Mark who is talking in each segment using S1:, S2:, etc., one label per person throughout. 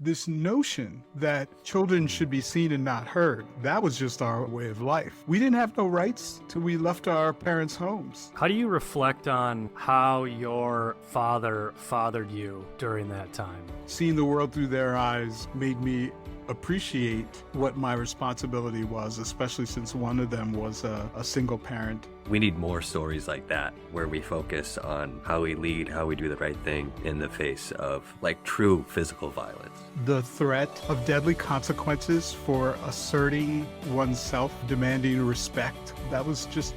S1: this notion that children should be seen and not heard, that was just our way of life. We didn't have no rights till we left our parents' homes.
S2: How do you reflect on how your father fathered you during that time?
S1: Seeing the world through their eyes made me appreciate what my responsibility was, especially since one of them was a single parent.
S3: We need more stories like that, where we focus on how we lead, how we do the right thing in the face of like true physical violence.
S1: The threat of deadly consequences for asserting oneself, demanding respect, that was just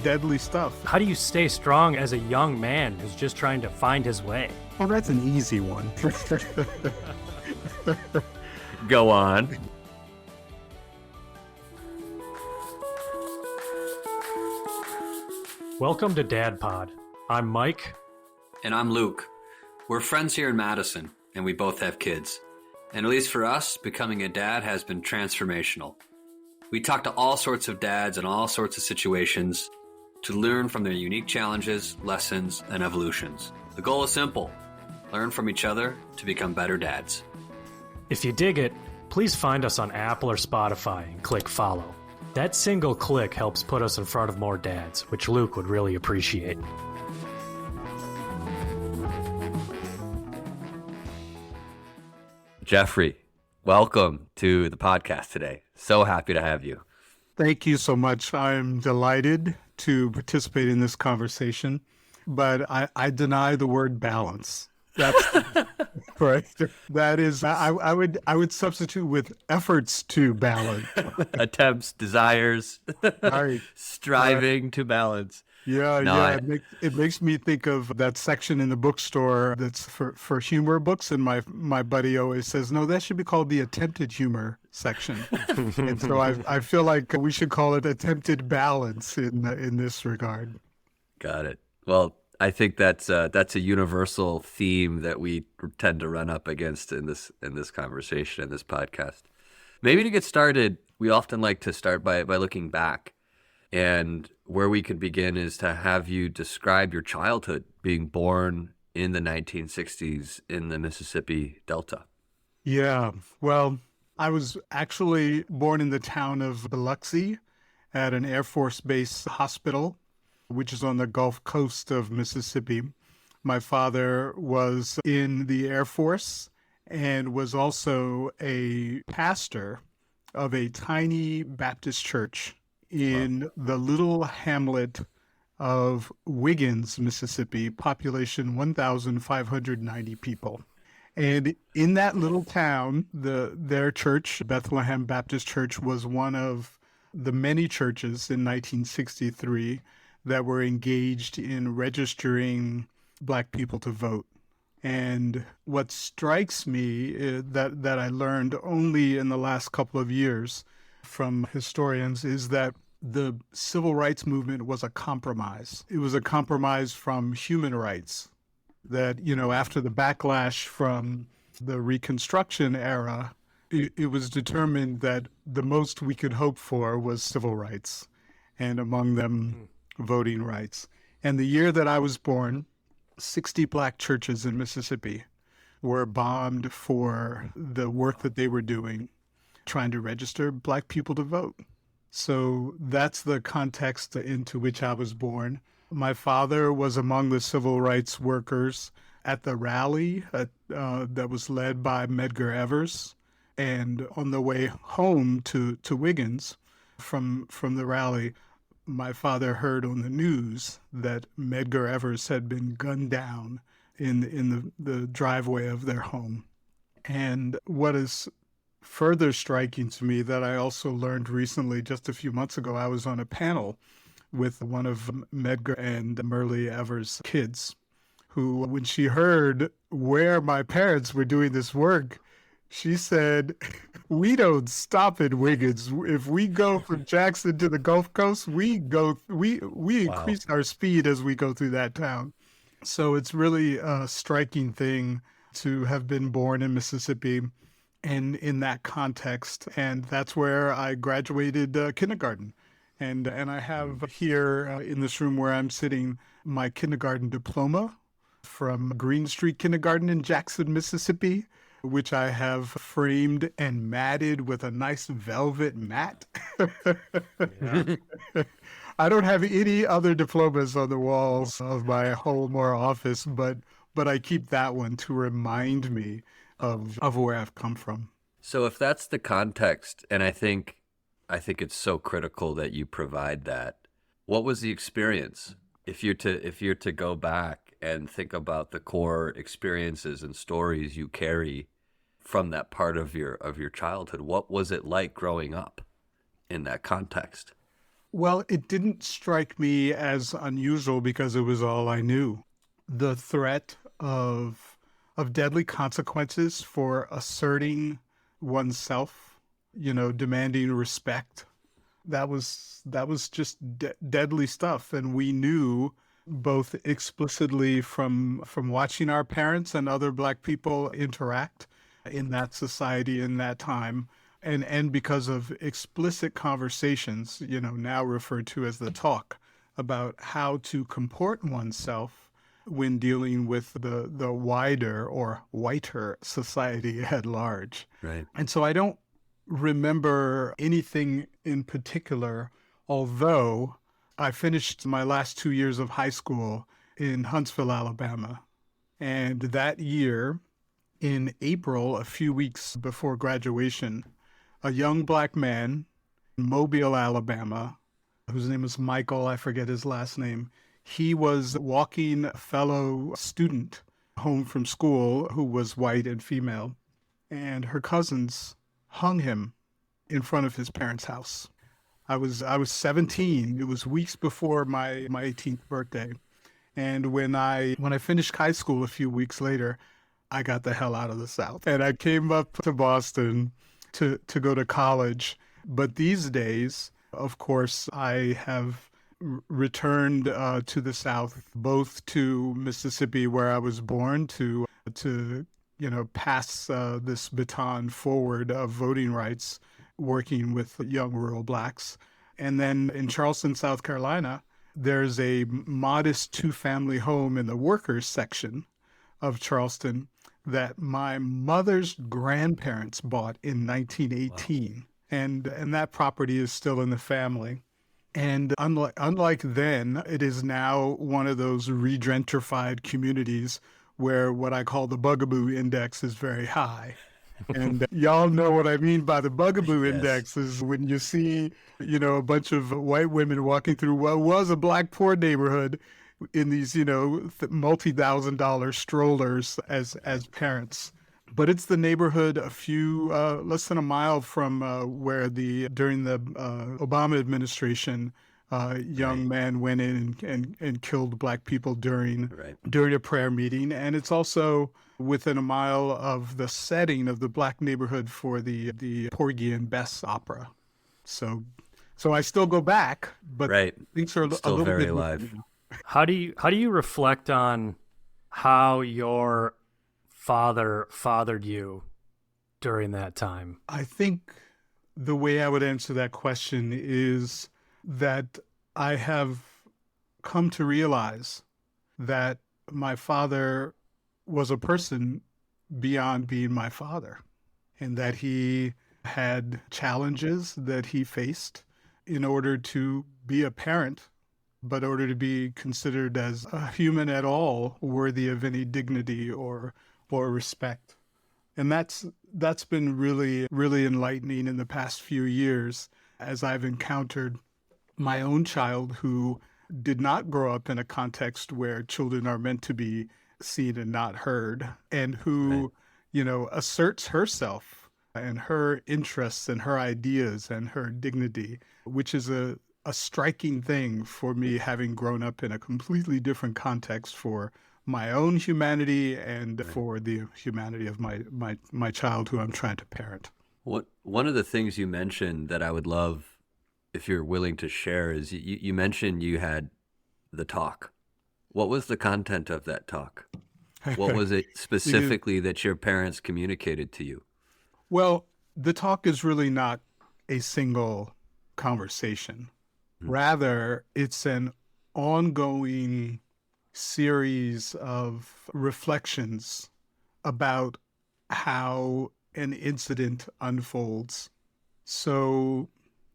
S1: deadly stuff.
S2: How do you stay strong as a young man who's just trying to find his way?
S1: Well, that's an easy one.
S3: Go on.
S2: Welcome to Dad Pod. I'm Mike.
S4: And I'm Luke. We're friends here in Madison, and we both have kids. And at least for us, becoming a dad has been transformational. We talk to all sorts of dads in all sorts of situations to learn from their unique challenges, lessons, and evolutions. The goal is simple: learn from each other to become better dads.
S2: If you dig it, please find us on Apple or Spotify and click follow. That single click helps put us in front of more dads, which Luke would really appreciate.
S3: Jeffrey, welcome to the podcast today. So happy to have you.
S1: Thank you so much. I'm delighted to participate in this conversation, but I deny the word balance. That's right. That is, I would substitute with efforts to balance.
S3: Attempts, desires,
S1: Right.
S3: striving to balance.
S1: Yeah. It makes me think of that section in the bookstore that's for humor books, and my buddy always says, no, that should be called the attempted humor section. And so I feel like we should call it attempted balance in this regard.
S3: Got it. Well, I think that's a universal theme that we tend to run up against in this conversation, in this podcast. Maybe to get started, we often like to start by looking back. And where we could begin is to have you describe your childhood, being born in the 1960s in the Mississippi Delta.
S1: Yeah, well, I was actually born in the town of Biloxi at an Air Force Base hospital, which is on the Gulf Coast of Mississippi. My father was in the Air Force and was also a pastor of a tiny Baptist church in the little hamlet of Wiggins, Mississippi, population 1,590 people. And in that little town, their church, Bethlehem Baptist Church, was one of the many churches in 1963 that were engaged in registering Black people to vote. And what strikes me that I learned only in the last couple of years from historians is that the civil rights movement was a compromise. It was a compromise from human rights. That, after the backlash from the Reconstruction era, it was determined that the most we could hope for was civil rights, and among them, voting rights. And the year that I was born, 60 Black churches in Mississippi were bombed for the work that they were doing, trying to register Black people to vote. So that's the context into which I was born. My father was among the civil rights workers at the rally that was led by Medgar Evers. And on the way home to Wiggins from the rally, my father heard on the news that Medgar Evers had been gunned down in the driveway of their home. And what is further striking to me that I also learned recently, just a few months ago, I was on a panel with one of Medgar and Merle Evers' kids, who, when she heard where my parents were doing this work, she said, we don't stop at Wiggins. If we go from Jackson to the Gulf Coast, we increase our speed as we go through that town. So it's really a striking thing to have been born in Mississippi and in that context. And that's where I graduated kindergarten. And I have here in this room where I'm sitting my kindergarten diploma from Green Street Kindergarten in Jackson, Mississippi. which I have framed and matted with a nice velvet mat.
S2: Yeah.
S1: I don't have any other diplomas on the walls of my home or office, but I keep that one to remind me of where I've come from.
S3: So if that's the context, and I think it's so critical that you provide that. What was the experience? If you're to go back and think about the core experiences and stories you carry from that part of your childhood, what was it like growing up in that context?
S1: Well, it didn't strike me as unusual because it was all I knew. The threat of deadly consequences for asserting oneself, demanding respect. That was just deadly stuff, and we knew both explicitly from watching our parents and other Black people interact in that society in that time, and because of explicit conversations, now referred to as the talk, about how to comport oneself when dealing with the wider or whiter society at large.
S3: Right.
S1: And so I don't remember anything in particular, although I finished my last 2 years of high school in Huntsville, Alabama. And that year, in April, a few weeks before graduation, a young Black man in Mobile, Alabama, whose name was Michael, I forget his last name, he was walking a fellow student home from school who was white and female, and her cousins hung him in front of his parents' house. I was 17. It was weeks before my 18th birthday. And when I finished high school a few weeks later, I got the hell out of the South. And I came up to Boston to go to college. But these days, of course, I have returned to the South, both to Mississippi, where I was born, to pass this baton forward of voting rights, working with young rural Blacks. And then in Charleston, South Carolina, there's a modest two-family home in the workers section of Charleston that my mother's grandparents bought in 1918. Wow. And that property is still in the family. And unlike then, it is now one of those regentrified communities where what I call the bugaboo index is very high. And y'all know what I mean by the bugaboo
S3: Yes.
S1: index is when you see, a bunch of white women walking through what was a Black poor neighborhood in these, multi-thousand-dollar strollers as parents. But it's the neighborhood a few, less than a mile from where during the Obama administration, young man went in and killed Black people during a prayer meeting. And it's also within a mile of the setting of the Black neighborhood for the Porgy and Bess opera. So I still go back, but things are
S3: still
S1: a little
S3: very
S1: bit
S3: alive.
S2: How do you reflect on how your father fathered you during that time?
S1: I think the way I would answer that question is that I have come to realize that my father was a person beyond being my father, and that he had challenges that he faced in order to be a parent, but in order to be considered as a human at all, worthy of any dignity or respect. And that's been really, really enlightening in the past few years as I've encountered my own child who did not grow up in a context where children are meant to be seen and not heard, and who, asserts herself and her interests and her ideas and her dignity, which is a striking thing for me, having grown up in a completely different context for my own humanity and for the humanity of my child who I'm trying to parent.
S3: One of the things you mentioned that I would love, if you're willing to share, is you mentioned you had the talk. What was the content of that talk? What was it specifically that your parents communicated to you?
S1: Well, the talk is really not a single conversation. Rather, it's an ongoing series of reflections about how an incident unfolds. So,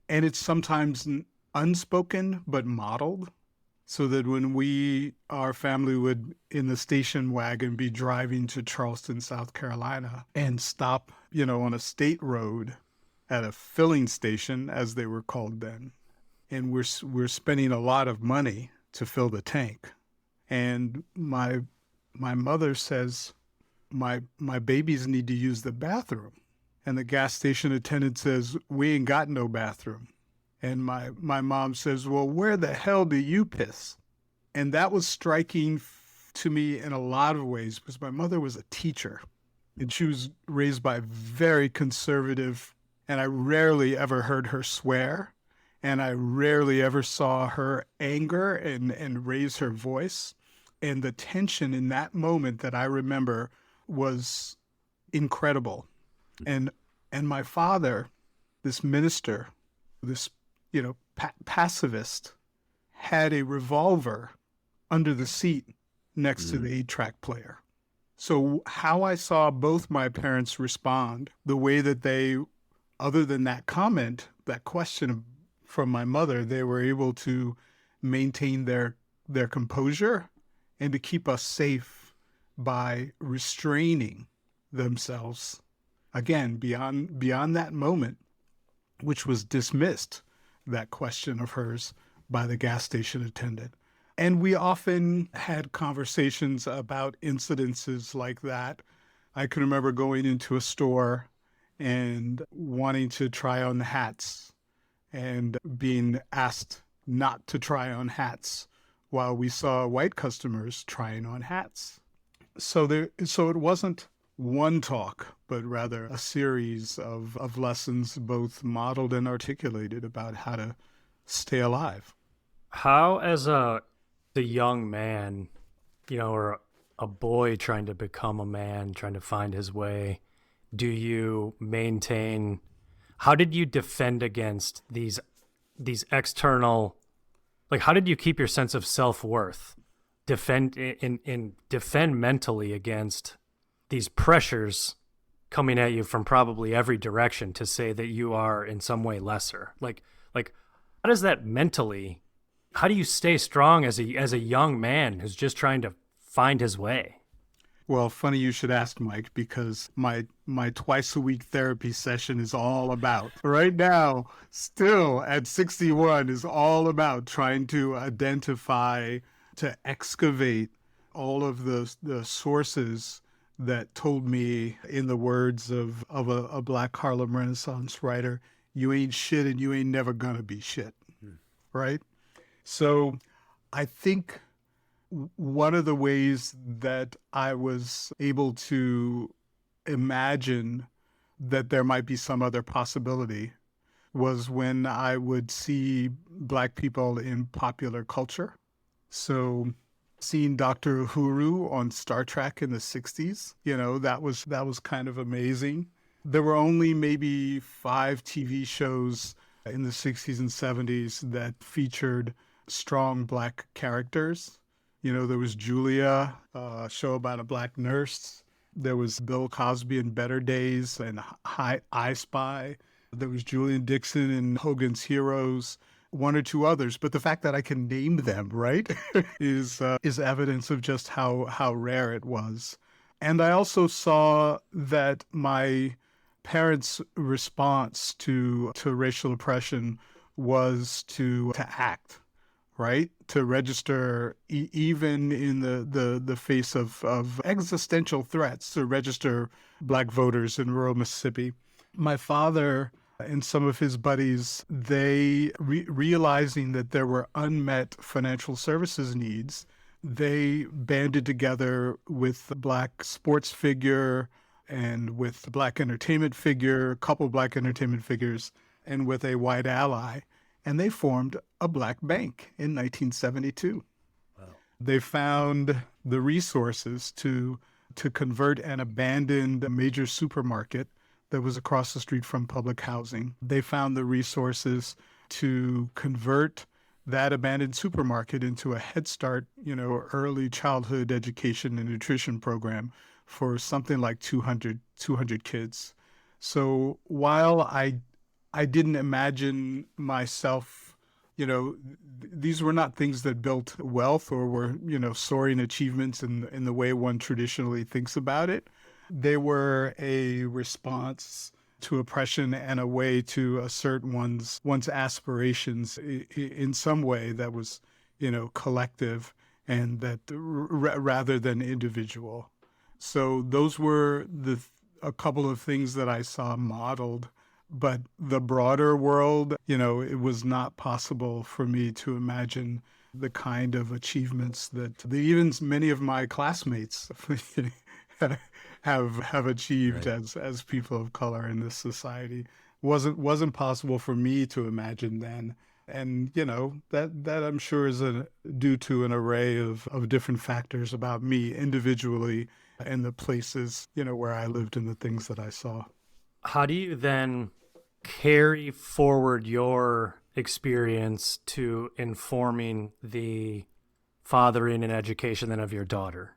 S1: and it's sometimes unspoken but modeled, so that when our family would in the station wagon be driving to Charleston, South Carolina, and stop, on a state road at a filling station, as they were called then, and we're spending a lot of money to fill the tank, and my mother says, my babies need to use the bathroom. And the gas station attendant says, we ain't got no bathroom. And my mom says, well, where the hell do you piss? And that was striking to me in a lot of ways, because my mother was a teacher and she was raised by very conservative, and I rarely ever heard her swear. And I rarely ever saw her anger and raise her voice. And the tension in that moment that I remember was incredible. And my father, this minister, this pacifist, had a revolver under the seat next to the 8-track player. So how I saw both my parents respond, the way that they, other than that comment, that question from my mother, they were able to maintain their composure and to keep us safe by restraining themselves, again, beyond that moment, which was dismissed, that question of hers, by the gas station attendant. And we often had conversations about incidences like that. I can remember going into a store and wanting to try on hats and being asked not to try on hats while we saw white customers trying on hats. So it wasn't one talk, but rather a series of lessons, both modeled and articulated, about how to stay alive.
S2: How, as a young man, or a boy trying to become a man, trying to find his way, do you maintain? How did you defend against these external? Like, how did you keep your sense of self-worth? Defend mentally against these pressures coming at you from probably every direction to say that you are in some way lesser. Like how does that mentally? How do you stay strong as a young man who's just trying to find his way?
S1: Well, funny you should ask, Mike, because my twice-a-week therapy session is all about, right now, still at 61, is all about trying to identify, to excavate all of the sources that told me, in the words of a Black Harlem Renaissance writer, you ain't shit and you ain't never gonna be shit, right? So I think one of the ways that I was able to imagine that there might be some other possibility was when I would see Black people in popular culture. So seeing Dr. Uhuru on Star Trek in the 60s, that was kind of amazing. There were only maybe 5 TV shows in the 60s and 70s that featured strong Black characters. There was Julia, a show about a Black nurse. There was Bill Cosby in Better Days and I Spy. There was Julian Dixon in Hogan's Heroes, one or two others. But the fact that I can name them, right, is evidence of just how rare it was. And I also saw that my parents' response to racial oppression was to act, right? To register, even in the face of existential threats, to register Black voters in rural Mississippi. My father and some of his buddies, they realizing that there were unmet financial services needs, they banded together with a Black sports figure and with a Black entertainment figure, a couple Black entertainment figures, and with a white ally. And they formed a Black bank in 1972. Wow. They found the resources to convert an abandoned major supermarket that was across the street from public housing. They found the resources to convert that abandoned supermarket into a Head Start, early childhood education and nutrition program for something like 200 kids. So while I didn't imagine myself, these were not things that built wealth or were, soaring achievements in the way one traditionally thinks about it. They were a response to oppression and a way to assert one's aspirations in some way that was, collective and that rather than individual. So those were a couple of things that I saw modeled. But the broader world, it was not possible for me to imagine the kind of achievements that even many of my classmates have achieved
S3: Right.
S1: as people of color in this society. Wasn't possible for me to imagine then. And that I'm sure is due to an array of different factors about me individually and the places where I lived and the things that I saw.
S2: How do you then carry forward your experience to informing the fathering and education then of your daughter?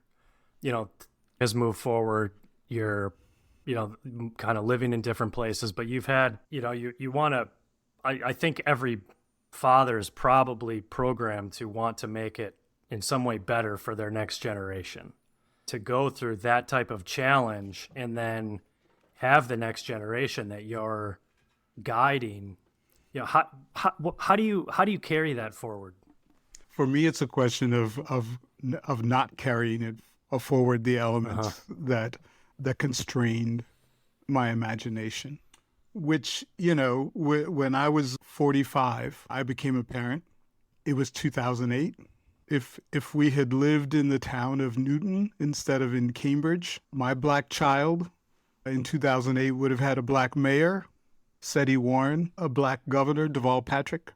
S2: As move forward, you're, kind of living in different places, but you've had, you want to, I think every father is probably programmed to want to make it in some way better for their next generation. To go through that type of challenge and then have the next generation that you're guiding, how do you carry that forward?
S1: For me, it's a question of not carrying it forward, the elements that constrained my imagination. Which when I was 45, I became a parent. It was 2008. If we had lived in the town of Newton instead of in Cambridge, my black child in 2008 would have had a black mayor, Seti Warren, a black governor, Deval Patrick,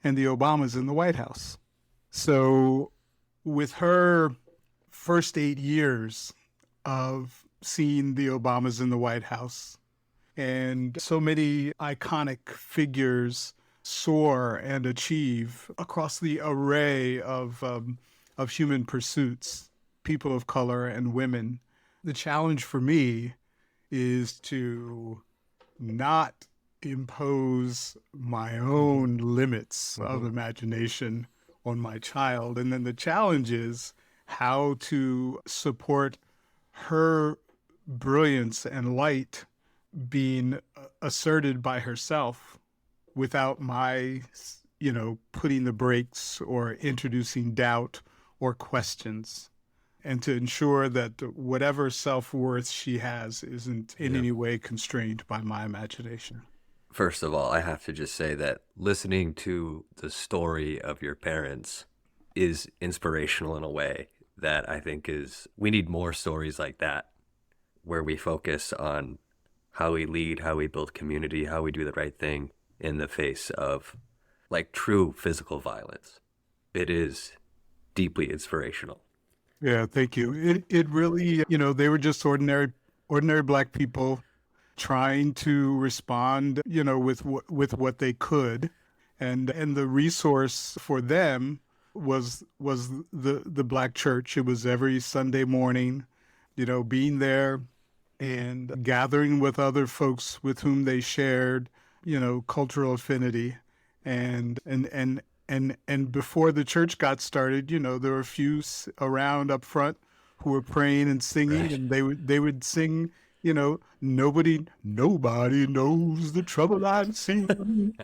S1: and the Obamas in the White House. So with her first 8 years of seeing the Obamas in the White House and so many iconic figures soar and achieve across the array of human pursuits, people of color and women, the challenge for me is to not impose my own limits of imagination on my child. And then the challenge is how to support her brilliance and light being asserted by herself without my, putting the brakes or introducing doubt or questions, and to ensure that whatever self-worth she has isn't in any way constrained by my imagination.
S3: First of all, I have to just say that listening to the story of your parents is inspirational in a way that I think we need more stories like that, where we focus on how we lead, how we build community, how we do the right thing in the face of like true physical violence. It is deeply inspirational.
S1: Yeah, thank you. It really, they were just ordinary black people trying to respond, with what they could, and the resource for them was the black church. It was every Sunday morning, being there and gathering with other folks with whom they shared, cultural affinity, and before the church got started, there were a few around up front who were praying and singing,
S3: Right.
S1: and they would sing, nobody knows the trouble I've seen.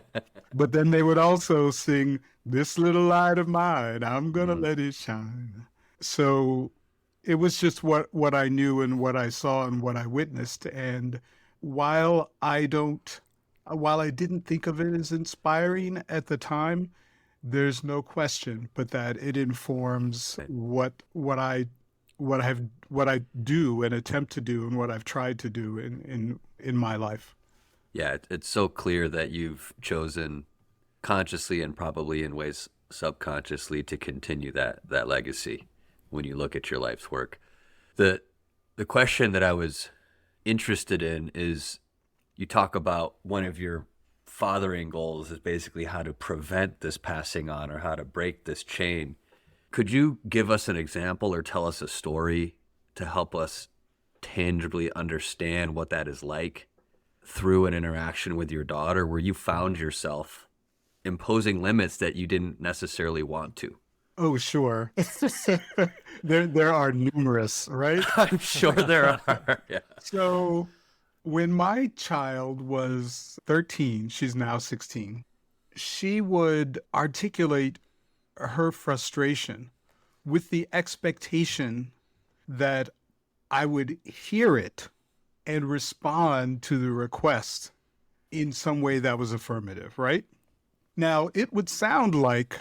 S1: But then they would also sing, this little light of mine, I'm gonna let it shine. So it was just what I knew and what I saw and what I witnessed. And while I didn't think of it as inspiring at the time, there's no question but that it informs what I do and attempt to do and what I've tried to do in my life.
S3: Yeah, it's so clear that you've chosen consciously and probably in ways subconsciously to continue that legacy when you look at your life's work. The question that I was interested in is, you talk about one of your fathering goals is basically how to prevent this passing on or how to break this chain. Could you give us an example or tell us a story to help us tangibly understand what that is like through an interaction with your daughter where you found yourself imposing limits that you didn't necessarily want to?
S1: Oh, sure. There are numerous, right?
S3: I'm sure there are. Yeah.
S1: So when my child was 13, she's now 16, she would articulate her frustration with the expectation that I would hear it and respond to the request in some way that was affirmative, right? Now, it would sound like,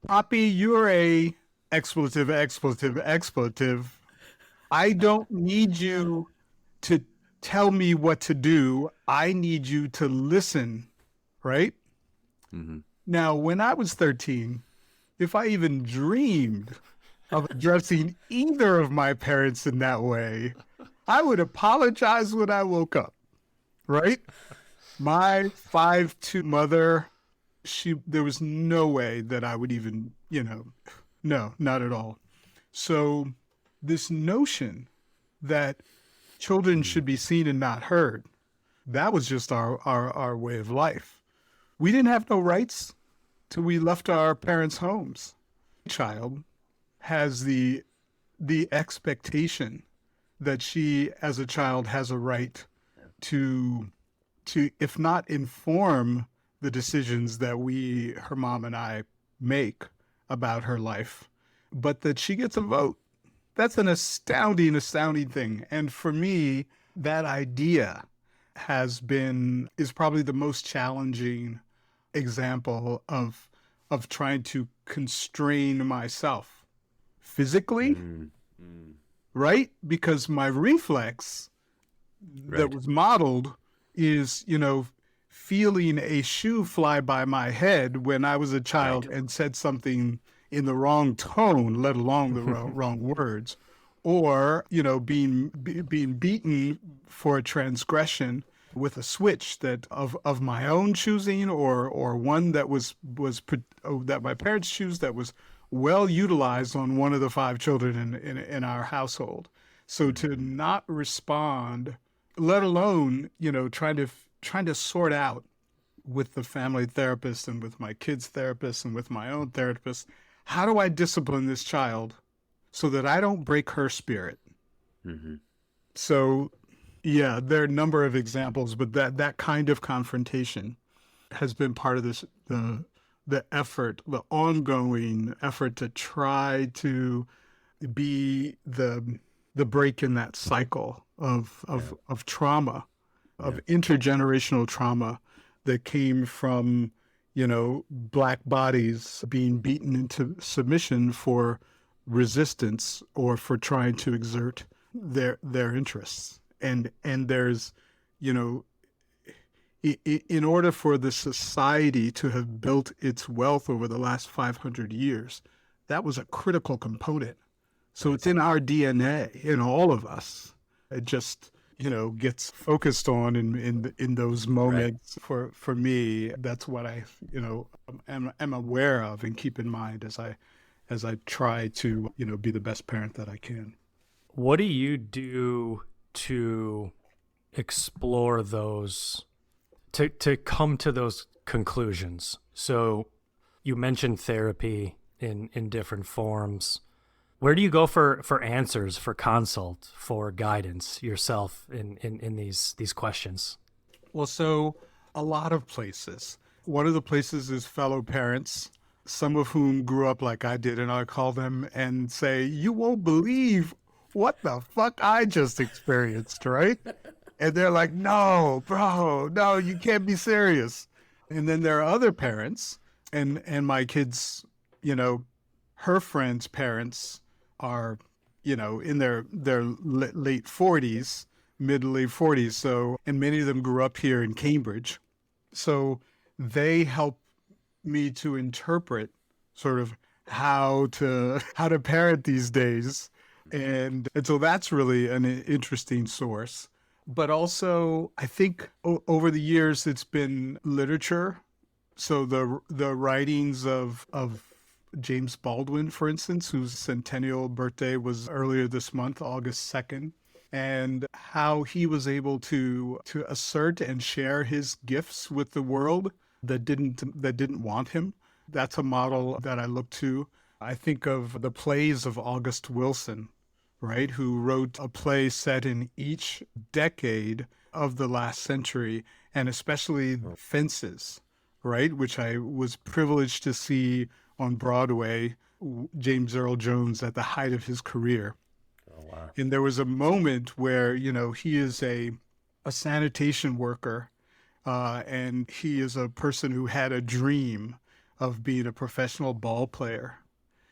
S1: Poppy, you're a expletive, expletive, expletive. I don't need you to tell me what to do. I need you to listen, right?
S3: Mm-hmm.
S1: Now, when I was 13, if I even dreamed of addressing either of my parents in that way, I would apologize when I woke up, right? My 5'2" mother, there was no way that I would even, no, not at all. So this notion that children should be seen and not heard, that was just our way of life. We didn't have no rights till we left our parents' homes. Child has the expectation that she, as a child, has a right to if not inform the decisions that her mom and I make about her life, but that she gets a vote. That's an astounding thing. And for me, that idea is probably the most challenging example of trying to constrain myself physically, right? Because my reflex that was modeled is, feeling a shoe fly by my head when I was a child and said something in the wrong tone, let alone the wrong words, or, being beaten for a transgression with a switch that of my own choosing, or one that that my parents choose, that was well utilized on one of the 5 children in our household. So to not respond, let alone, trying to sort out with the family therapist and with my kids' therapist and with my own therapist, how do I discipline this child so that I don't break her spirit?
S3: Mm-hmm.
S1: So, yeah, there are a number of examples, but that kind of confrontation has been part of the effort, the ongoing effort to try to be the break in that cycle of trauma, of intergenerational trauma that came from, Black bodies being beaten into submission for resistance or for trying to exert their interests. And there's, in order for the society to have built its wealth over the last 500 years, that was a critical component. So it's in our DNA, in all of us. It just, gets focused on in those moments. Right. For me, that's what I, am aware of and keep in mind as I try to, be the best parent that I can.
S2: What do you do to explore those, to come to those conclusions? So you mentioned therapy in different forms. Where do you go for answers, for consult, for guidance yourself in these questions?
S1: Well, so a lot of places. One of the places is fellow parents, some of whom grew up like I did, and I call them and say, you won't believe what the fuck I just experienced, right? And they're like, no, bro, no, you can't be serious. And then there are other parents, and my kids, her friends' parents are, in their late 40s, mid to late 40s. So, and many of them grew up here in Cambridge. So they help me to interpret sort of how to parent these days. And so that's really an interesting source. But also, I think over the years, it's been literature. So the writings of James Baldwin, for instance, whose centennial birthday was earlier this month, August 2nd. and how he was able to assert and share his gifts with the world that didn't want him. That's a model that I look to. I think of the plays of August Wilson, right, who wrote a play set in each decade of the last century, and especially Fences, right, which I was privileged to see on Broadway, James Earl Jones at the height of his career.
S3: Oh, wow.
S1: And there was a moment where, he is a sanitation worker, and he is a person who had a dream of being a professional ball player.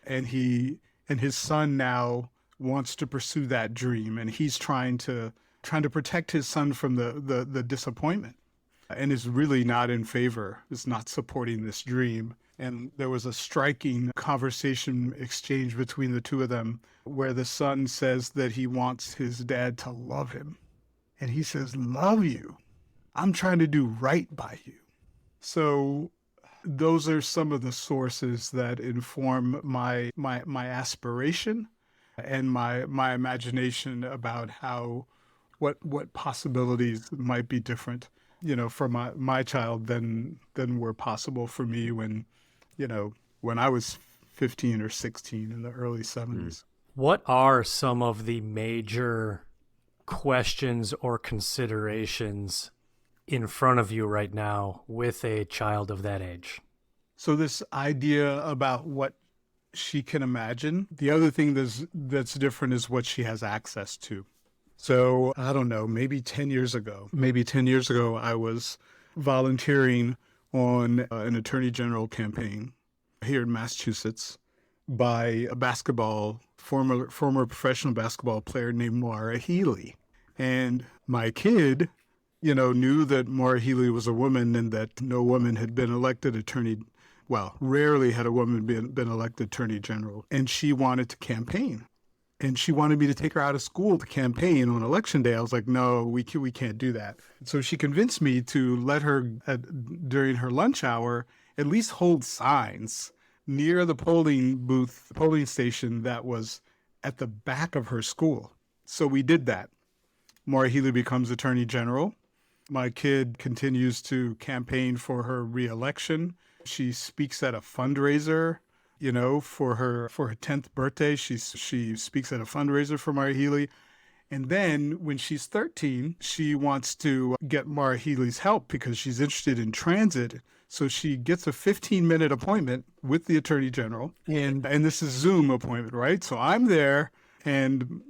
S1: And his son now wants to pursue that dream, and he's trying to protect his son from the disappointment, and is really not in favor, is not supporting this dream. And there was a striking conversation exchange between the two of them where the son says that he wants his dad to love him. And he says, "Love you? I'm trying to do right by you." So those are some of the sources that inform my aspiration and my imagination about what possibilities might be different, for my child than were possible for me when I was 15 or 16 in the early 70s.
S2: What are some of the major questions or considerations in front of you right now with a child of that age?
S1: So this idea about what she can imagine. The other thing that's different is what she has access to. So I don't know, maybe 10 years ago, I was volunteering on an attorney general campaign here in Massachusetts by a former professional basketball player named Maura Healey. And my kid, knew that Maura Healey was a woman and that no woman had been elected rarely had a woman been elected attorney general. And she wanted to campaign. And she wanted me to take her out of school to campaign on election day. I was like, no, we can't do that. So she convinced me to let her, during her lunch hour, at least hold signs near the polling station that was at the back of her school. So we did that. Maura Healey becomes attorney general. My kid continues to campaign for her reelection. She speaks at a fundraiser. For her 10th birthday, she speaks at a fundraiser for Maura Healey. And then when she's 13, she wants to get Maura Healey's help because she's interested in transit. So she gets a 15-minute appointment with the Attorney General. And this is Zoom appointment, right? So I'm there and,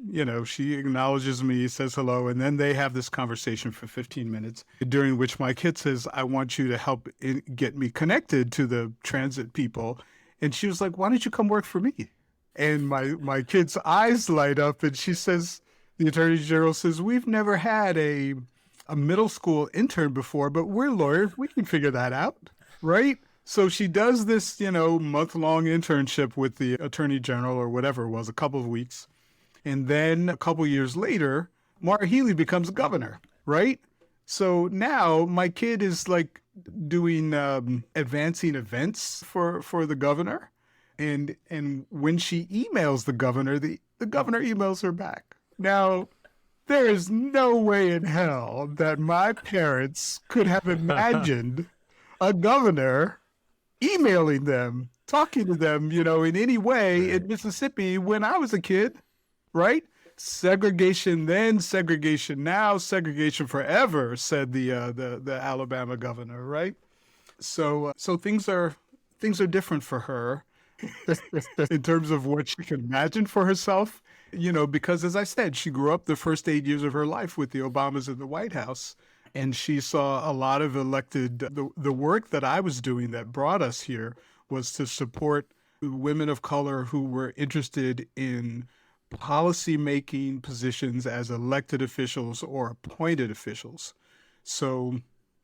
S1: she acknowledges me, says hello. And then they have this conversation for 15 minutes, during which my kid says, "I want you to help get me connected to the transit people." And she was like, "Why don't you come work for me?" And my kid's eyes light up, and she says, the Attorney General says, "We've never had a middle school intern before, but we're lawyers. We can figure that out." Right? So she does this, month-long internship with the Attorney General or whatever it was, a couple of weeks. And then a couple of years later, Maura Healey becomes governor, right? So now my kid is like doing advancing events for the governor. And when she emails the governor emails her back. Now, there is no way in hell that my parents could have imagined a governor emailing them, talking to them, in any way in Mississippi when I was a kid, right? Segregation then, segregation now, segregation forever, said the Alabama governor, right? So things are different for her in terms of what she can imagine for herself, because as I said, she grew up the first 8 years of her life with the Obamas in the White House, and she saw a lot of the work that I was doing that brought us here was to support women of color who were interested in policy-making positions as elected officials or appointed officials. So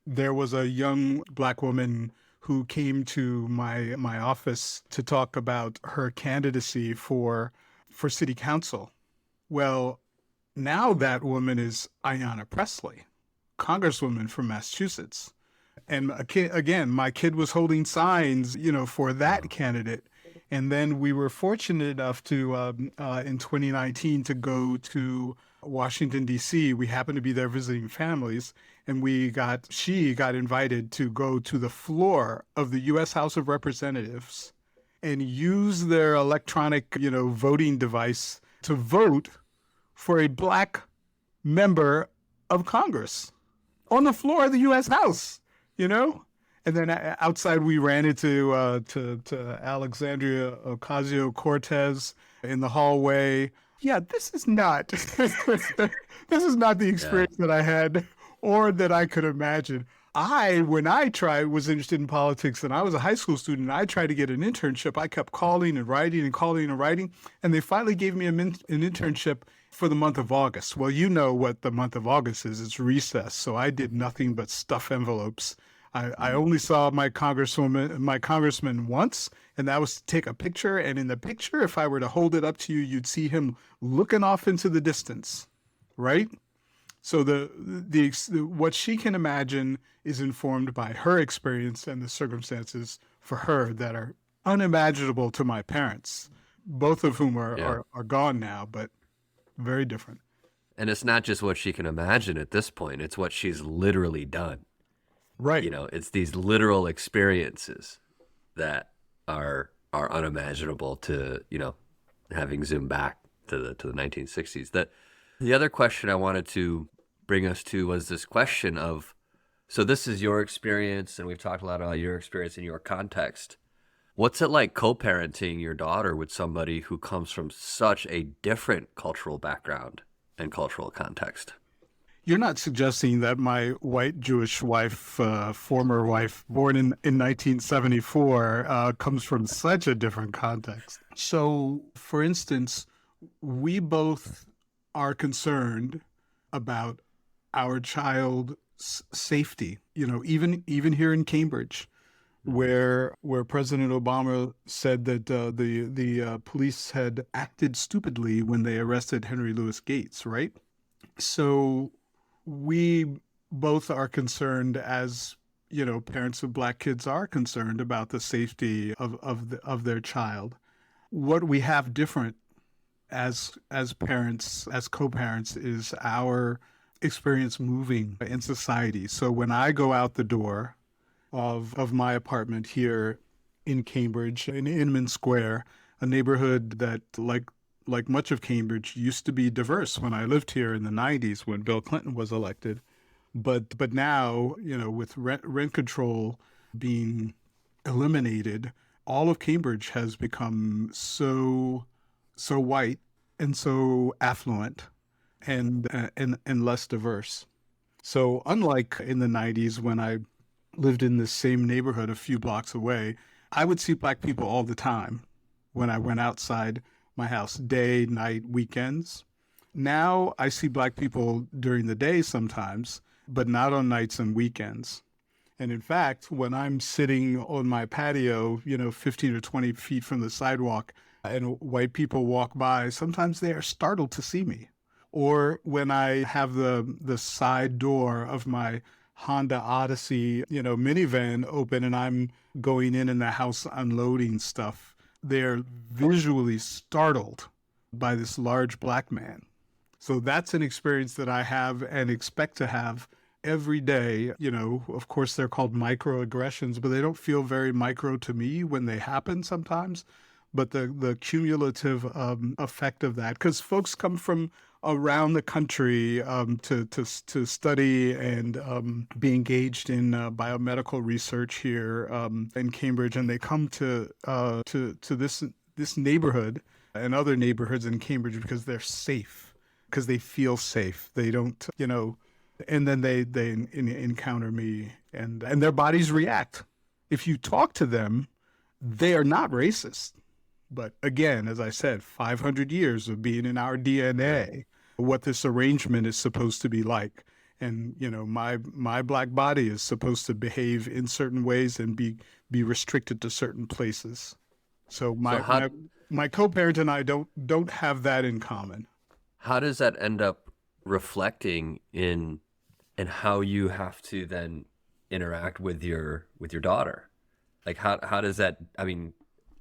S1: there was a young Black woman who came to my office to talk about her candidacy for city council. Well, now that woman is Ayanna Pressley, Congresswoman from Massachusetts. And my kid was holding signs, for that candidate. And then we were fortunate enough to, in 2019, to go to Washington, D.C. We happened to be there visiting families, and she got invited to go to the floor of the U.S. House of Representatives and use their electronic, voting device to vote for a black member of Congress on the floor of the U.S. House, you know? And then outside, we ran into to Alexandria Ocasio-Cortez in the hallway. Yeah, this is not this is not the experience that I had or that I could imagine. When I was interested in politics and I was a high school student, I tried to get an internship. I kept calling and writing and calling and writing, and they finally gave me an internship for the month of August. Well, you know what the month of August is. It's recess. So I did nothing but stuff envelopes. I only saw my congressman once, and that was to take a picture. And in the picture, if I were to hold it up to you, you'd see him looking off into the distance, right? So what she can imagine is informed by her experience and the circumstances for her that are unimaginable to my parents, both of whom are gone now, but very different.
S3: And it's not just what she can imagine at this point, it's what she's literally done.
S1: Right.
S3: It's these literal experiences that are unimaginable to, having zoomed back to the 1960s. The other question I wanted to bring us to was this question of, so this is your experience, and we've talked a lot about your experience in your context. What's it like co-parenting your daughter with somebody who comes from such a different cultural background and cultural context?
S1: You're not suggesting that my white Jewish wife, former wife, born in 1974, comes from such a different context. So, for instance, we both are concerned about our child's safety. Even here in Cambridge, where President Obama said that the police had acted stupidly when they arrested Henry Louis Gates, right? So we both are concerned, as parents of black kids are concerned about the safety of their child. What we have different as parents, as co-parents, is our experience moving in society. So when I go out the door of my apartment here in Cambridge, in Inman Square, a neighborhood that, like much of Cambridge, used to be diverse when I lived here in the 90s when Bill Clinton was elected. But now, with rent control being eliminated, all of Cambridge has become so white and so affluent and less diverse. So unlike in the 90s when I lived in this same neighborhood a few blocks away, I would see black people all the time when I went outside my house, day, night, weekends. Now I see black people during the day sometimes, but not on nights and weekends. And in fact, when I'm sitting on my patio, 15 or 20 feet from the sidewalk, and white people walk by, sometimes they are startled to see me. Or when I have the side door of my Honda Odyssey, minivan open and I'm going in the house unloading stuff, they're visually startled by this large black man. So that's an experience that I have and expect to have every day. Of course, they're called microaggressions, but they don't feel very micro to me when they happen sometimes. But the cumulative effect of that, because folks come from around the country to study and be engaged in biomedical research here in Cambridge, and they come to this neighborhood and other neighborhoods in Cambridge because they're safe, because they feel safe. They don't, and then they encounter me, and their bodies react. If you talk to them, they are not racist. But again, as I said, 500 years of being in our DNA, what this arrangement is supposed to be like. And, my black body is supposed to behave in certain ways and be restricted to certain places. So my co-parent and I don't have that in common.
S3: How does that end up reflecting in how you have to then interact with your daughter? Like how does that,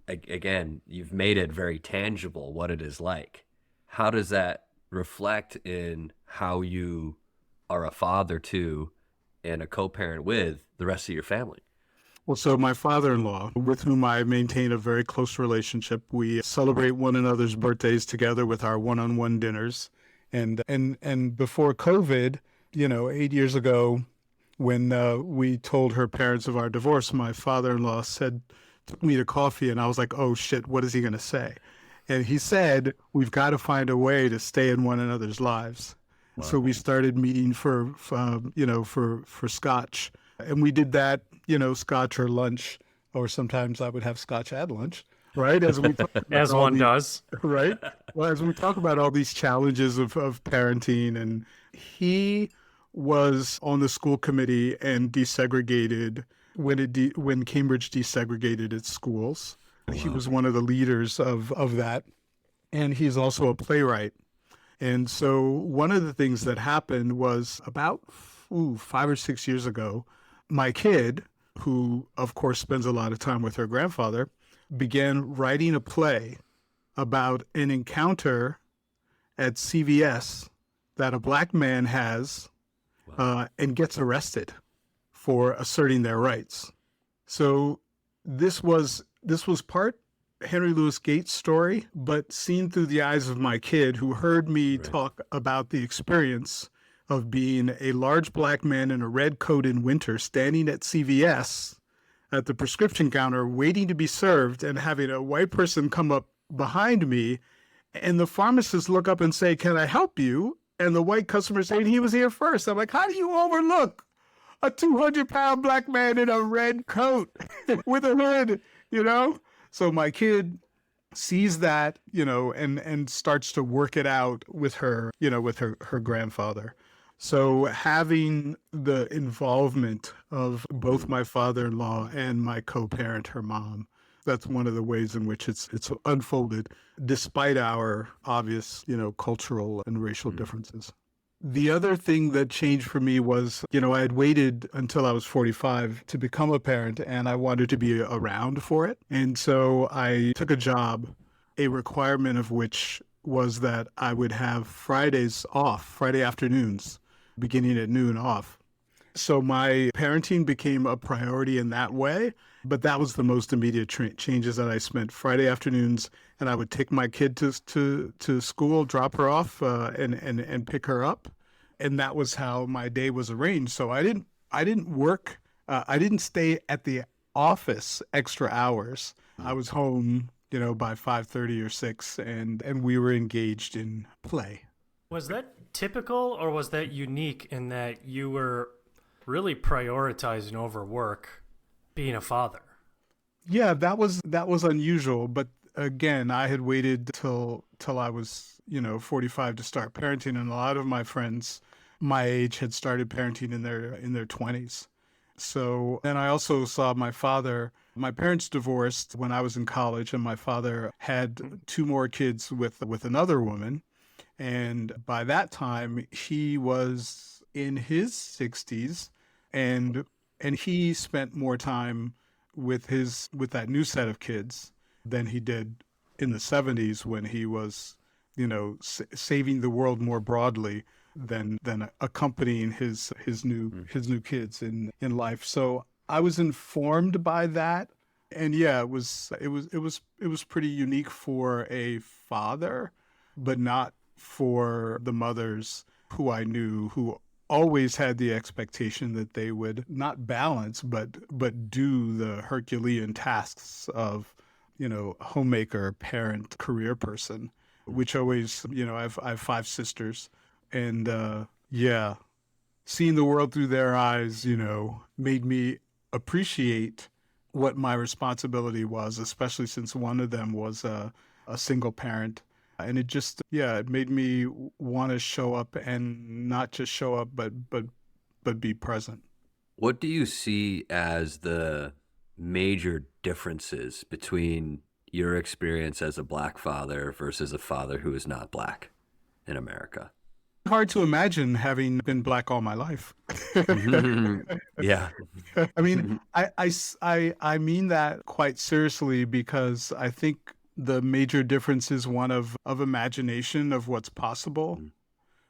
S3: again, you've made it very tangible what it is like. How does that reflect in how you are a father to and a co-parent with the rest of your family?
S1: Well, so my father-in-law, with whom I maintain a very close relationship, we celebrate one another's birthdays together with our one-on-one dinners. And before COVID, 8 years ago, when we told her parents of our divorce, my father-in-law took me to coffee, and I was like, oh shit, what is he going to say? And he said, we've got to find a way to stay in one another's lives. Wow. So we started meeting for scotch. And we did that, scotch or lunch, or sometimes I would have scotch at lunch, right? As we
S2: as one does,
S1: right? Well, as we talk about all these challenges of parenting, and he was on the school committee and desegregated when Cambridge desegregated its schools. Wow. He was one of the leaders of that, and he's also a playwright. And so one of the things that happened was about 5 or 6 years ago, my kid, who of course spends a lot of time with her grandfather, began writing a play about an encounter at CVS that a black man has and gets arrested for asserting their rights. So this was part Henry Louis Gates' story, but seen through the eyes of my kid, who heard me talk about the experience of being a large black man in a red coat in winter, standing at CVS at the prescription counter, waiting to be served, and having a white person come up behind me, and the pharmacist look up and say, "Can I help you?" And the white customer saying he was here first. I'm like, how do you overlook a 200-pound black man in a red coat with a hood, So my kid sees that, and starts to work it out with her, with her grandfather. So having the involvement of both my father-in-law and my co-parent, her mom, that's one of the ways in which it's unfolded, despite our obvious, cultural and racial differences. The other thing that changed for me was, I had waited until I was 45 to become a parent, and I wanted to be around for it. And so I took a job, a requirement of which was that I would have Fridays off, Friday afternoons, beginning at noon off. So my parenting became a priority in that way, but that was the most immediate changes that I spent Friday afternoons, and I would take my kid to school, drop her off, and pick her up, and that was how my day was arranged. So I didn't work, I didn't stay at the office extra hours. I was home, by 5:30 or 6, and we were engaged in play.
S2: Was that typical, or was that unique in that you were really prioritizing over work being a father?
S1: Yeah, that was unusual, but again, I had waited till I was 45 to start parenting, and a lot of my friends my age had started parenting in their 20s. So then I also saw my father. My parents divorced when I was in college, and my father had 2 more kids with another woman, and by that time he was in his 60s, and he spent more time with that new set of kids than he did in the 70s, when he was, saving the world more broadly than accompanying his new kids in life. So I was informed by that, and yeah, it was pretty unique for a father, but not for the mothers who I knew, who always had the expectation that they would not balance, but do the Herculean tasks of, homemaker, parent, career person, which always, I have 5 sisters, and seeing the world through their eyes, made me appreciate what my responsibility was, especially since one of them was a single parent. And it just, it made me want to show up, and not just show up, but be present.
S3: What do you see as the major differences between your experience as a Black father versus a father who is not Black in America?
S1: Hard to imagine, having been Black all my life.
S3: Yeah.
S1: I mean, I mean that quite seriously, because I think The major difference is one of imagination of what's possible.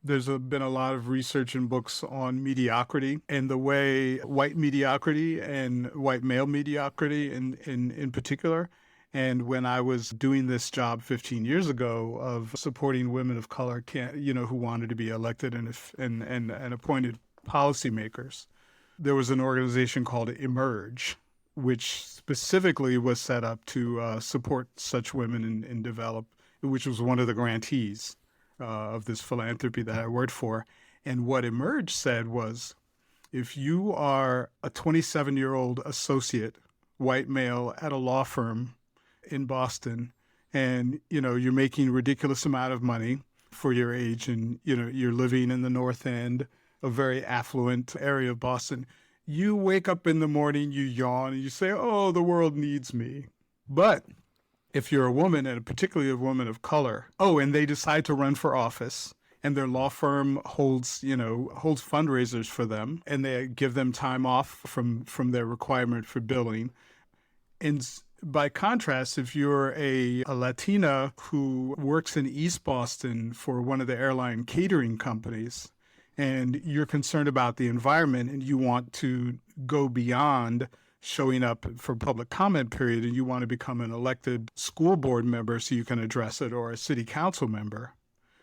S1: There's been a lot of research and books on mediocrity and the way white mediocrity and white male mediocrity in particular. And when I was doing this job 15 years ago of supporting women of color, who wanted to be elected and appointed policymakers, there was an organization called Emerge, which specifically was set up to support such women and develop, which was one of the grantees of this philanthropy that I worked for. And what Emerge said was, if you are a 27-year-old associate, white male at a law firm in Boston, and, you're making a ridiculous amount of money for your age, and, you're living in the North End, a very affluent area of Boston, you wake up in the morning, you yawn, and you say, oh, the world needs me. But if you're a woman, and particularly a woman of color, and they decide to run for office, and their law firm holds fundraisers for them, and they give them time off from their requirement for billing. And by contrast, if you're a Latina who works in East Boston for one of the airline catering companies, and you're concerned about the environment and you want to go beyond showing up for public comment period, and you want to become an elected school board member so you can address it, or a city council member,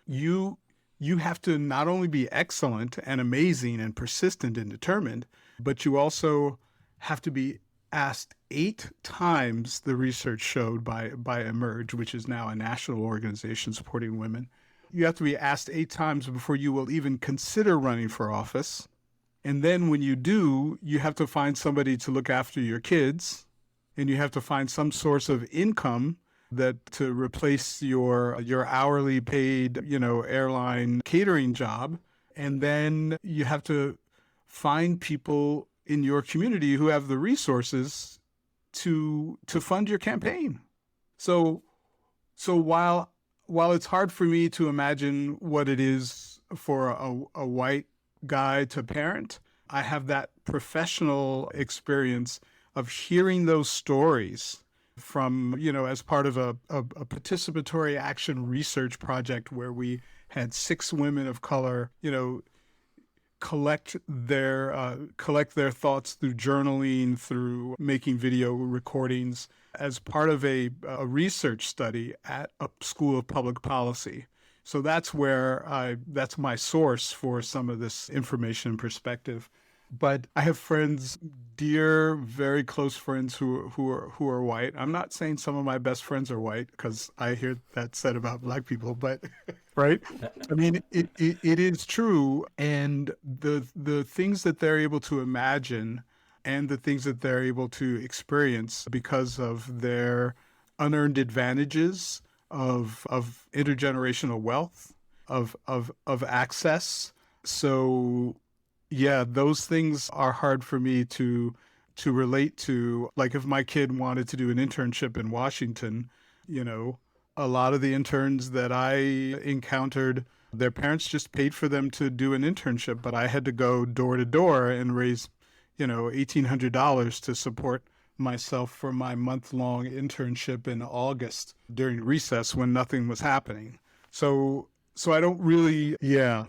S1: you have to not only be excellent and amazing and persistent and determined, but you also have to be asked 8 times, the research showed by Emerge, which is now a national organization supporting women. You have to be asked 8 times before you will even consider running for office. And then when you do, you have to find somebody to look after your kids, and you have to find some source of income that to replace your hourly paid, airline catering job. And then you have to find people in your community who have the resources to fund your campaign. So while it's hard for me to imagine what it is for a white guy to parent, I have that professional experience of hearing those stories from, as part of a participatory action research project where we had 6 women of color, collect their thoughts through journaling, through making video recordings as part of a research study at a school of public policy. So that's that's my source for some of this information and perspective. But I have friends, dear, very close friends who are white. I'm not saying some of my best friends are white, because I hear that said about Black people, but right? I mean, it is true. And the things that they're able to imagine and the things that they're able to experience because of their unearned advantages of intergenerational wealth, of access. So yeah, those things are hard for me to relate to. Like if my kid wanted to do an internship in Washington, a lot of the interns that I encountered, their parents just paid for them to do an internship, but I had to go door to door and raise, $1,800 to support myself for my month-long internship in August during recess when nothing was happening. So I don't really, yeah.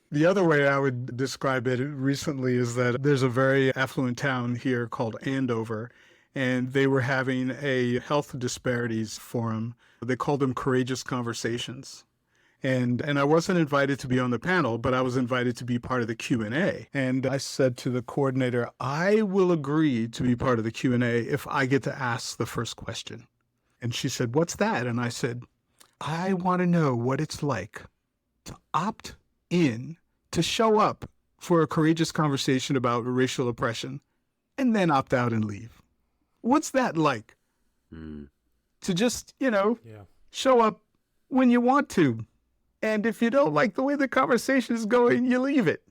S1: The other way I would describe it recently is that there's a very affluent town here called Andover, and they were having a health disparities forum. They called them Courageous Conversations. And I wasn't invited to be on the panel, but I was invited to be part of the Q&A. And I said to the coordinator, I will agree to be part of the Q&A if I get to ask the first question. And she said, what's that? And I said, I want to know what it's like to opt in to show up for a courageous conversation about racial oppression and then opt out and leave. What's that like? To just, show up when you want to. And if you don't like the way the conversation is going, you leave it.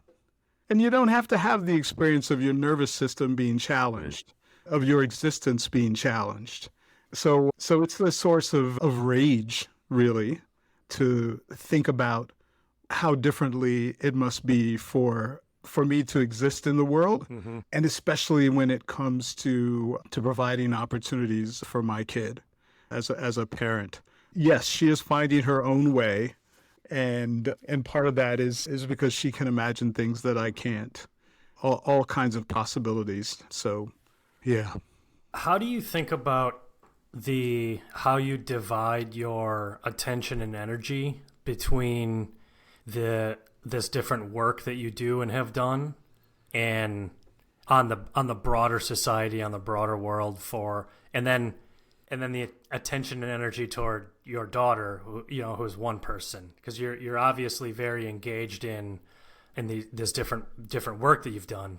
S1: And you don't have to have the experience of your nervous system being challenged, of your existence being challenged. So it's the source of rage, really, to think about how differently it must be for me to exist in the world, and especially when it comes to providing opportunities for my kid. as a parent. Yes, she is finding her own way, and part of that is because she can imagine things that I can't. All kinds of possibilities. So, yeah.
S2: How do you think about the how you divide your attention and energy between this different work that you do and have done, and on the broader society, on the broader world, and then the attention and energy toward your daughter, who's one person, because you're obviously very engaged in this different work that you've done.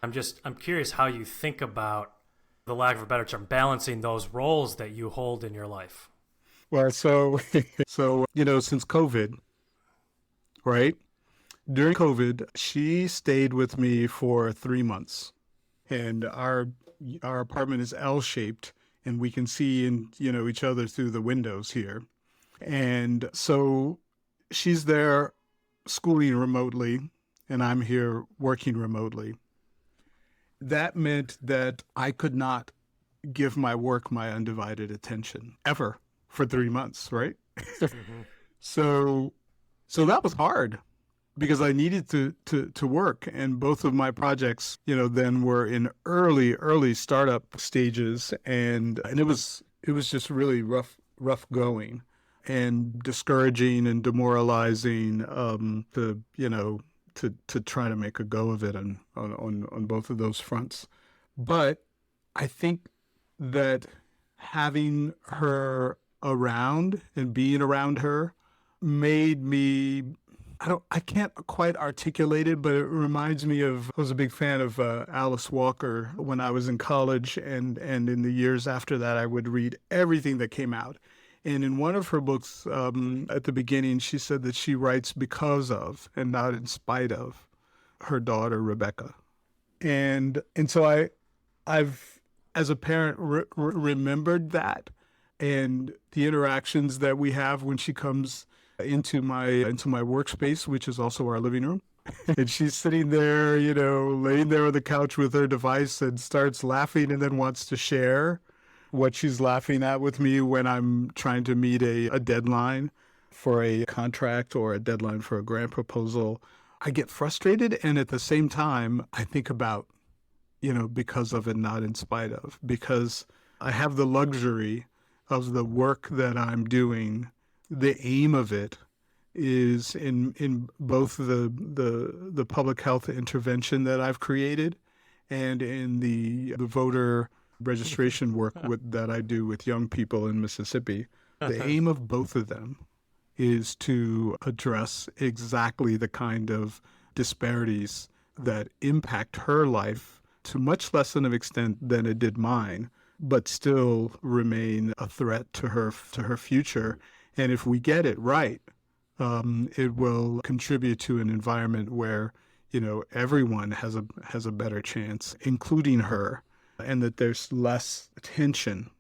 S2: I'm curious how you think about, the lack of a better term, balancing those roles that you hold in your life.
S1: Well, so since COVID, right? During COVID, she stayed with me for 3 months, and our apartment is L-shaped, and we can see each other through the windows here. And so she's there schooling remotely, and I'm here working remotely. That meant that I could not give my work my undivided attention ever for 3 months, right?
S2: Mm-hmm.
S1: So that was hard because I needed to work, and both of my projects, then were in early startup stages, and it was just really rough going and discouraging and demoralizing to try to make a go of it on both of those fronts. But I think that having her around and being around her made me, I can't quite articulate it, but it reminds me of, I was a big fan of Alice Walker when I was in college, and in the years after that, I would read everything that came out. And in one of her books, at the beginning, she said that she writes because of, and not in spite of, her daughter, Rebecca. And so I've, as a parent, remembered that, and the interactions that we have when she comes into my workspace, which is also our living room. And she's sitting there, laying there on the couch with her device and starts laughing and then wants to share what she's laughing at with me when I'm trying to meet a deadline for a contract or a deadline for a grant proposal. I get frustrated, and at the same time, I think about, because of and not in spite of, because I have the luxury of the work that I'm doing. The aim of it is in both the public health intervention that I've created and in the voter registration work that I do with young people in Mississippi. The aim of both of them is to address exactly the kind of disparities that impact her life to much less of an extent than it did mine, but still remain a threat to her future. And if we get it right, it will contribute to an environment where, everyone has a better chance, including her, and that there's less tension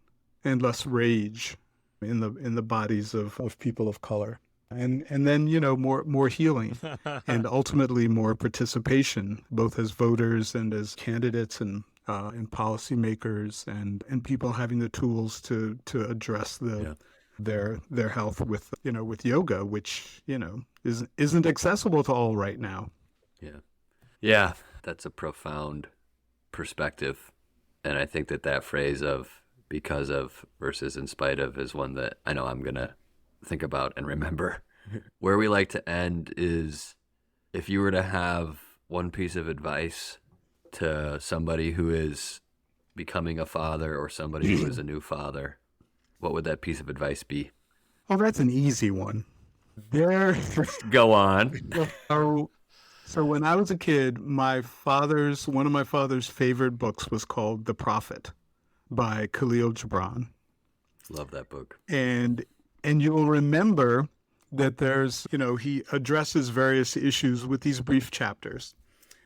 S1: and less rage in the bodies of people of color. And then, more healing and ultimately more participation, both as voters and as candidates and policymakers, and people having the tools to address their health with yoga, which isn't accessible to all right now.
S3: Yeah, that's a profound perspective, and I think that phrase of because of versus in spite of is one that I know I'm gonna think about and remember. Where we like to end is, if you were to have one piece of advice to somebody who is becoming a father or somebody who is a new father, what would that piece of advice be?
S1: Oh, that's an easy one.
S3: Go on.
S1: So when I was a kid, one of my father's favorite books was called The Prophet by Khalil Gibran.
S3: Love that book.
S1: And you will remember that there's, he addresses various issues with these brief chapters.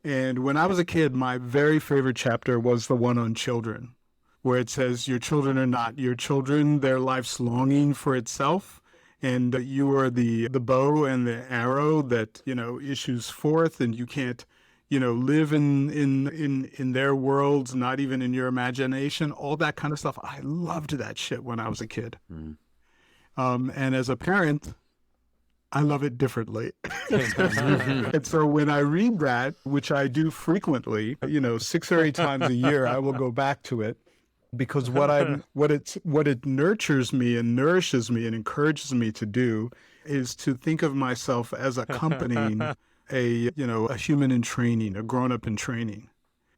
S1: And when I was a kid, my very favorite chapter was the one on children, where it says, your children are not your children, their life's longing for itself, and you are the bow and the arrow that, issues forth, and you can't, live in their worlds, not even in your imagination, all that kind of stuff. I loved that shit when I was a kid. And as a parent, I love it differently. And so when I read that, which I do frequently, 6 or 8 times a year, I will go back to it, because what it nurtures me and nourishes me and encourages me to do is to think of myself as accompanying a human in training, a grown-up in training,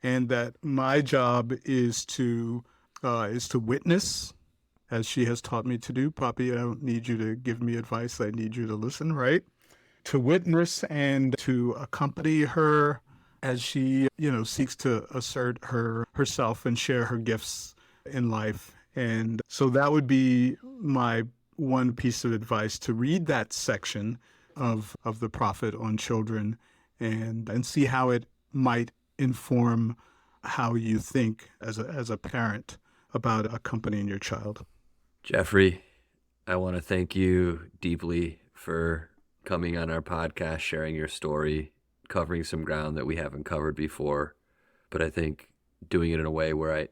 S1: and that my job is to witness, as she has taught me to do. Poppy, I don't need you to give me advice. I need you to listen, right? To witness and to accompany her as she, seeks to assert herself and share her gifts in life. And so that would be my one piece of advice, to read that section of the prophet on children and see how it might inform how you think as a parent about accompanying your child.
S3: Jeffrey, I want to thank you deeply for coming on our podcast, sharing your story, covering some ground that we haven't covered before, but I think doing it in a way where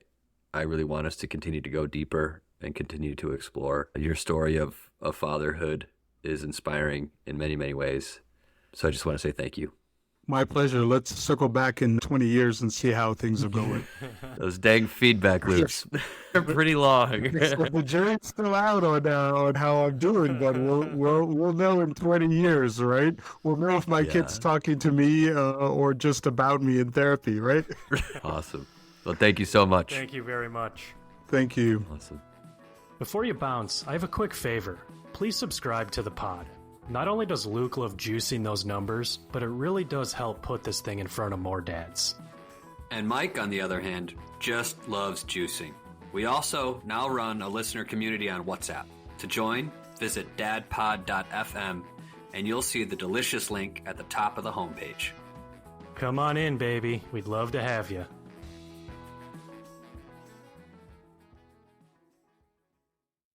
S3: I really want us to continue to go deeper and continue to explore. Your story of fatherhood is inspiring in many, many ways. So I just want to say thank you.
S1: My pleasure. Let's circle back in 20 years and see how things are going.
S3: Those dang feedback loops. They're pretty long.
S1: The jury's still out on how I'm doing, but we'll know in 20 years, right? We'll know if my kid's talking to me or just about me in therapy, right?
S3: Awesome. Well, thank you so much.
S2: Thank you very much.
S1: Thank you.
S3: Awesome.
S2: Before you bounce, I have a quick favor. Please subscribe to the pod. Not only does Luke love juicing those numbers, but it really does help put this thing in front of more dads.
S4: And Mike, on the other hand, just loves juicing. We also now run a listener community on WhatsApp. To join, visit dadpod.fm, and you'll see the delicious link at the top of the homepage.
S2: Come on in, baby. We'd love to have you.